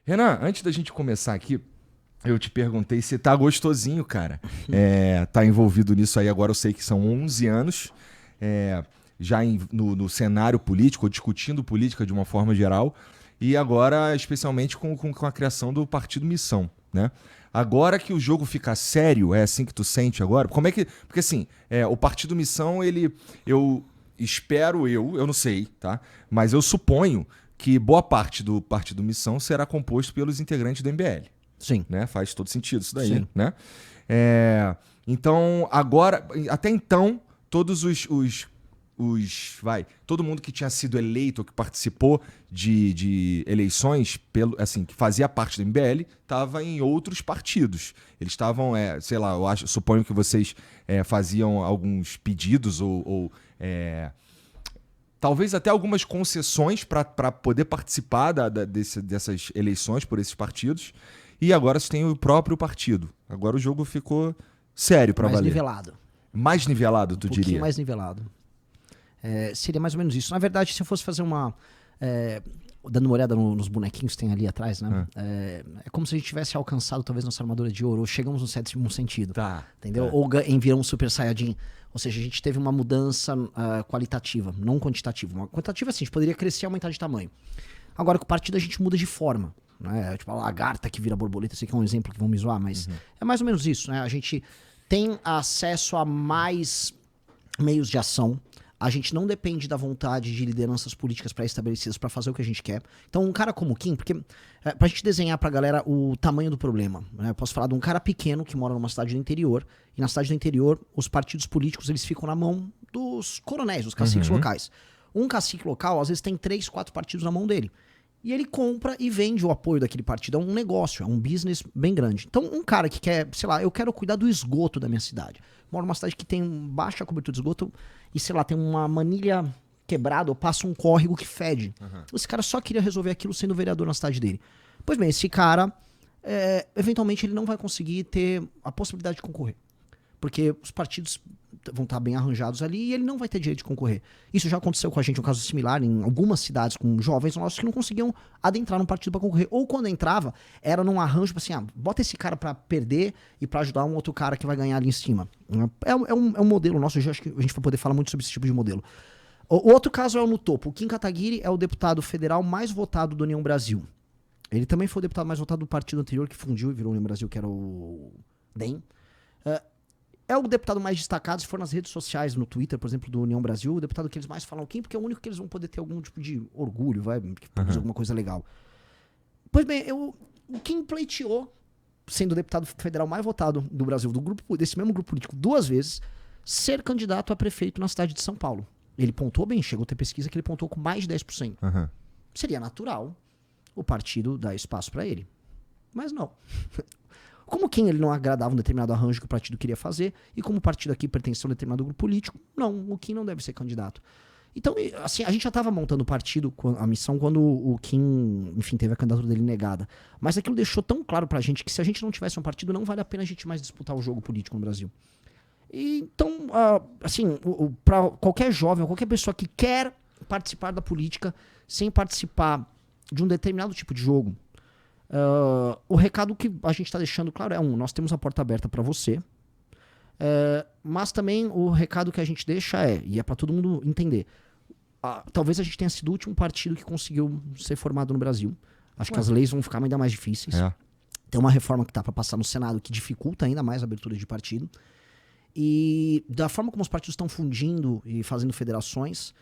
Renan, antes da gente começar aqui, eu te perguntei se tá gostosinho, cara. Tá envolvido nisso aí agora, eu sei que são 11 anos, já no cenário político, ou discutindo política de uma forma geral, e agora especialmente com a criação do Partido Missão, né? Agora que o jogo fica sério, é assim que tu sente agora? Como é que... Porque assim, o Partido Missão, eu espero, eu não sei, tá? Mas eu suponho que boa parte do Partido Missão será composto pelos integrantes do MBL. Sim. Né? Faz todo sentido isso daí, Sim. né? Então, agora, até então, todos todo mundo que tinha sido eleito ou que participou de eleições, assim, que fazia parte do MBL, estava em outros partidos. Eles estavam, sei lá, suponho que vocês faziam alguns pedidos ou talvez até algumas concessões para poder participar dessas eleições por esses partidos. E agora você tem o próprio partido. Agora o jogo ficou sério para valer. Mais nivelado. Mais nivelado, tu diria? Um pouquinho mais nivelado. Seria mais ou menos isso. Na verdade, se eu fosse fazer dando uma olhada nos bonequinhos que tem ali atrás, né? É como se a gente tivesse alcançado talvez nossa armadura de ouro, ou chegamos no sétimo sentido. Tá. Entendeu? Ou enviamos um Super Saiyajin. Ou seja, a gente teve uma mudança qualitativa, não quantitativa. Uma quantitativa, assim, a gente poderia crescer e aumentar de tamanho. Agora, com o partido, a gente muda de forma. Né? Tipo a lagarta que vira borboleta, sei que é um exemplo que vão me zoar, mas é mais ou menos isso, né? A gente tem acesso a mais meios de ação, a gente não depende da vontade de lideranças políticas pré-estabelecidas para fazer o que a gente quer. Então um cara como o Kim, porque pra gente desenhar pra galera o tamanho do problema, né? Eu posso falar de um cara pequeno que mora numa cidade do interior, e na cidade do interior os partidos políticos eles ficam na mão dos coronéis, dos caciques locais. Um cacique local às vezes tem 3, 4 partidos na mão dele. E ele compra e vende o apoio daquele partido. É um negócio, é um business bem grande. Então, um cara que quer, sei lá, eu quero cuidar do esgoto da minha cidade. Moro numa cidade que tem baixa cobertura de esgoto e, sei lá, tem uma manilha quebrada ou passa um córrego que fede. Esse cara só queria resolver aquilo sendo vereador na cidade dele. Pois bem, esse cara, eventualmente, ele não vai conseguir ter a possibilidade de concorrer. Porque os partidos vão estar bem arranjados ali e ele não vai ter direito de concorrer. Isso já aconteceu com a gente, um caso similar em algumas cidades com jovens nossos que não conseguiam adentrar num partido para concorrer. Ou quando entrava, era num arranjo assim, bota esse cara para perder e para ajudar um outro cara que vai ganhar ali em cima. É um modelo nosso, eu acho que a gente vai poder falar muito sobre esse tipo de modelo. O outro caso é o no topo. O Kim Kataguiri é o deputado federal mais votado do União Brasil. Ele também foi o deputado mais votado do partido anterior que fundiu e virou União Brasil, que era o DEM. É o deputado mais destacado, se for nas redes sociais, no Twitter, por exemplo, do União Brasil, o deputado que eles mais falam quem, porque é o único que eles vão poder ter algum tipo de orgulho, vai produzir alguma coisa legal. Pois bem, o Kim pleiteou, sendo o deputado federal mais votado do Brasil, desse mesmo grupo político, 2 vezes, ser candidato a prefeito na cidade de São Paulo. Ele pontuou bem, chegou a ter pesquisa que ele pontuou com mais de 10%. Seria natural o partido dar espaço para ele. Mas não. Como quem ele não agradava um determinado arranjo que o partido queria fazer, e como o partido aqui pertencia a um determinado grupo político, não, o Kim não deve ser candidato. Então, assim, a gente já estava montando o partido, a missão, quando o Kim, enfim, teve a candidatura dele negada. Mas aquilo deixou tão claro pra gente que se a gente não tivesse um partido, não vale a pena a gente mais disputar o jogo político no Brasil. E, então, assim, para qualquer jovem, qualquer pessoa que quer participar da política sem participar de um determinado tipo de jogo, o recado que a gente está deixando claro é nós temos a porta aberta para você, mas também o recado que a gente deixa e é para todo mundo entender, talvez a gente tenha sido o último partido que conseguiu ser formado no Brasil. Acho que as leis vão ficar ainda mais difíceis. Tem uma reforma que está para passar no Senado que dificulta ainda mais a abertura de partido, e da forma como os partidos estão fundindo e fazendo federações,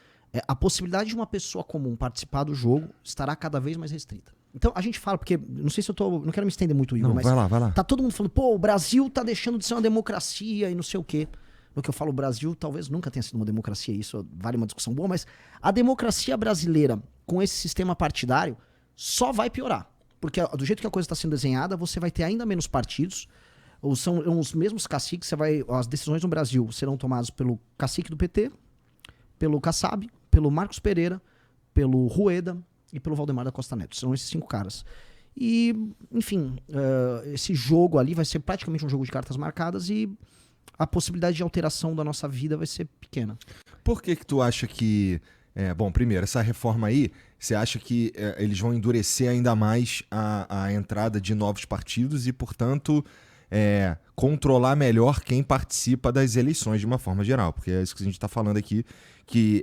a possibilidade de uma pessoa comum participar do jogo estará cada vez mais restrita. Então, a gente fala, porque, não sei se não quero me estender muito, Igor, mas vai lá. Tá todo mundo falando, o Brasil tá deixando de ser uma democracia e não sei o quê. No que eu falo, o Brasil talvez nunca tenha sido uma democracia, isso vale uma discussão boa, mas a democracia brasileira, com esse sistema partidário, só vai piorar. Porque do jeito que a coisa está sendo desenhada, você vai ter ainda menos partidos, ou são os mesmos caciques, as decisões no Brasil serão tomadas pelo cacique do PT, pelo Kassab, pelo Marcos Pereira, pelo Rueda e pelo Valdemar da Costa Neto. São esses 5 caras. E, enfim, esse jogo ali vai ser praticamente um jogo de cartas marcadas e a possibilidade de alteração da nossa vida vai ser pequena. Por que tu acha que Bom, primeiro, essa reforma aí, você acha que eles vão endurecer ainda mais a entrada de novos partidos e, portanto, controlar melhor quem participa das eleições de uma forma geral? Porque é isso que a gente está falando aqui, que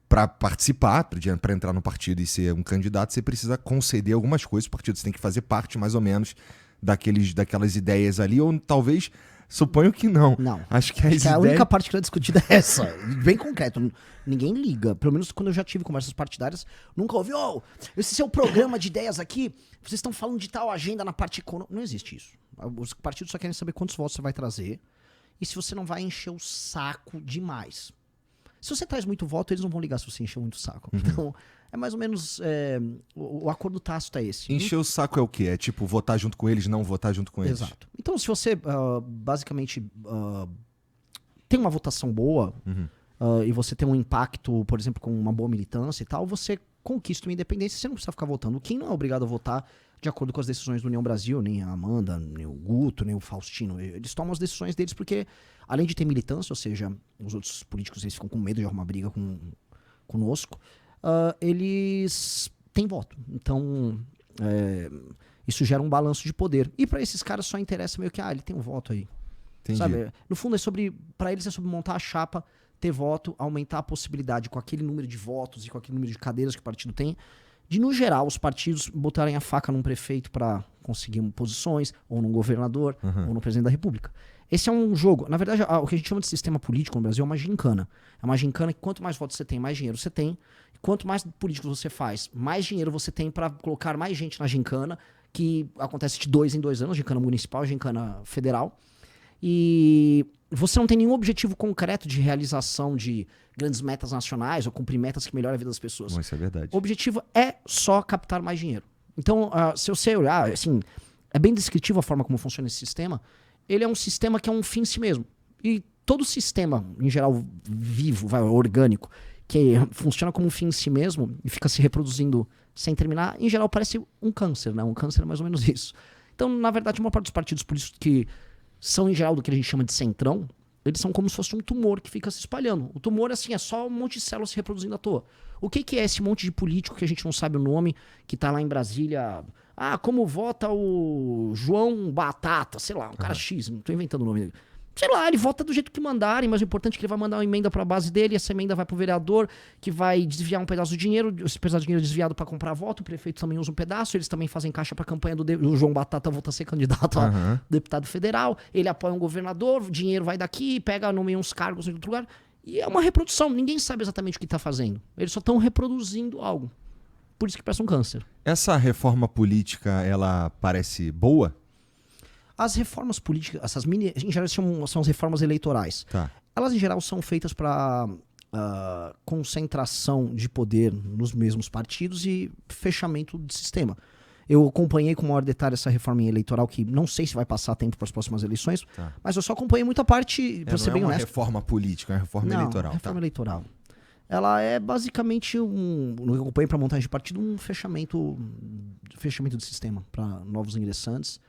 para participar, para entrar no partido e ser um candidato, você precisa conceder algumas coisas. O partido você tem que fazer parte, mais ou menos, daquelas ideias ali, ou talvez... Suponho que não. Não. Acho que a única parte que não é discutida é essa. Bem concreto. Ninguém liga. Pelo menos quando eu já tive conversas partidárias, nunca ouvi, esse seu programa de ideias aqui, vocês estão falando de tal agenda na parte econômica. Não existe isso. Os partidos só querem saber quantos votos você vai trazer e se você não vai encher o saco demais. Se você traz muito voto, eles não vão ligar se você encher muito o saco. Então, é mais ou menos... o acordo tácito é esse. Encher o saco é o quê? É tipo votar junto com eles, não votar junto com eles? Exato. Então, se você basicamente tem uma votação boa e você tem um impacto, por exemplo, com uma boa militância e tal, você conquista uma independência, você não precisa ficar votando. Quem não é obrigado a votar de acordo com as decisões do União Brasil, nem a Amanda, nem o Guto, nem o Faustino. Eles tomam as decisões deles porque, além de ter militância, ou seja, os outros políticos eles ficam com medo de arrumar briga conosco, eles têm voto. Então, isso gera um balanço de poder. E para esses caras só interessa meio que, ele tem um voto aí. Entendi. Sabe? No fundo, para eles é sobre montar a chapa, ter voto, aumentar a possibilidade com aquele número de votos e com aquele número de cadeiras que o partido tem, de, no geral, os partidos botarem a faca num prefeito para conseguir posições, ou num governador, ou no presidente da república. Esse é um jogo. Na verdade, o que a gente chama de sistema político no Brasil é uma gincana. É uma gincana que quanto mais votos você tem, mais dinheiro você tem. E quanto mais políticos você faz, mais dinheiro você tem para colocar mais gente na gincana, que acontece de 2 em 2 anos, gincana municipal, gincana federal. E você não tem nenhum objetivo concreto de realização de grandes metas nacionais ou cumprir metas que melhoram a vida das pessoas. Bom, isso é verdade. O objetivo é só captar mais dinheiro. Então, se você olhar, assim, é bem descritivo a forma como funciona esse sistema. Ele é um sistema que é um fim em si mesmo. E todo sistema, em geral, vivo, orgânico, que funciona como um fim em si mesmo e fica se reproduzindo sem terminar, em geral parece um câncer, né? Um câncer é mais ou menos isso. Então, na verdade, uma parte dos partidos políticos que são, em geral, do que a gente chama de centrão, eles são como se fosse um tumor que fica se espalhando. O tumor, assim, é só um monte de células se reproduzindo à toa. O que é esse monte de político que a gente não sabe o nome, que tá lá em Brasília? Como vota o João Batata, sei lá, um cara X, não tô inventando o nome dele. Sei lá, ele vota do jeito que mandarem, mas o importante é que ele vai mandar uma emenda pra base dele, e essa emenda vai pro vereador, que vai desviar um pedaço do dinheiro, esse pedaço de dinheiro desviado pra comprar voto, o prefeito também usa um pedaço, eles também fazem caixa pra campanha o João Batata volta a ser candidato a deputado federal, ele apoia um governador, o dinheiro vai daqui, pega, nomeia uns cargos em outro lugar, e é uma reprodução, ninguém sabe exatamente o que tá fazendo, eles só estão reproduzindo algo, por isso que parece um câncer. Essa reforma política, ela parece boa? As reformas políticas, em geral são as reformas eleitorais. Tá. Elas, em geral, são feitas para concentração de poder nos mesmos partidos e fechamento de sistema. Eu acompanhei com maior detalhe essa reforma eleitoral, que não sei se vai passar tempo para as próximas eleições, mas eu só acompanhei muita parte, para ser bem honesto. Não é uma reforma política, é uma reforma eleitoral. Reforma eleitoral. Ela é basicamente no que eu acompanhei para montagem de partido, um fechamento de sistema para novos ingressantes.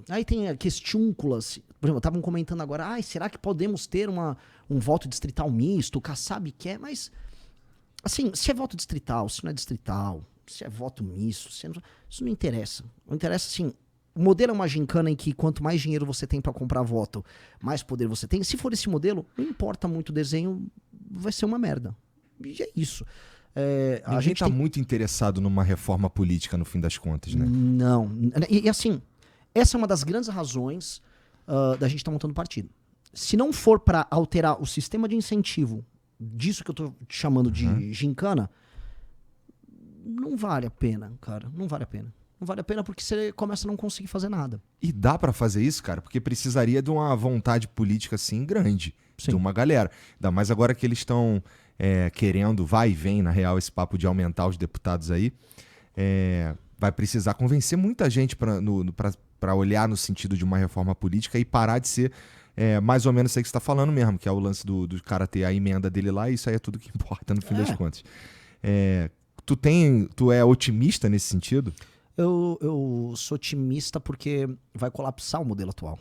Aí tem questiúnculas, por exemplo, estavam comentando agora, será que podemos ter um voto distrital misto? O Kassab quer, mas assim, se é voto distrital, se não é distrital, se é voto misto, isso não interessa. Não interessa, assim, o modelo é uma gincana em que quanto mais dinheiro você tem para comprar voto, mais poder você tem. Se for esse modelo, não importa muito o desenho, vai ser uma merda. E é isso. A gente tá muito interessado numa reforma política no fim das contas, né? Não. E assim, essa é uma das grandes razões da gente estar montando partido. Se não for para alterar o sistema de incentivo disso que eu tô chamando de gincana, não vale a pena, cara. Não vale a pena. Não vale a pena porque você começa a não conseguir fazer nada. E dá pra fazer isso, cara? Porque precisaria de uma vontade política, assim, grande. Sim. De uma galera. Ainda mais agora que eles estão querendo, vai e vem, na real, esse papo de aumentar os deputados aí. Vai precisar convencer muita gente pra olhar no sentido de uma reforma política e parar de ser mais ou menos isso aí que você tá falando mesmo, que é o lance do cara ter a emenda dele lá, e isso aí é tudo que importa no fim das contas. Tu é otimista nesse sentido? Eu sou otimista porque vai colapsar o modelo atual.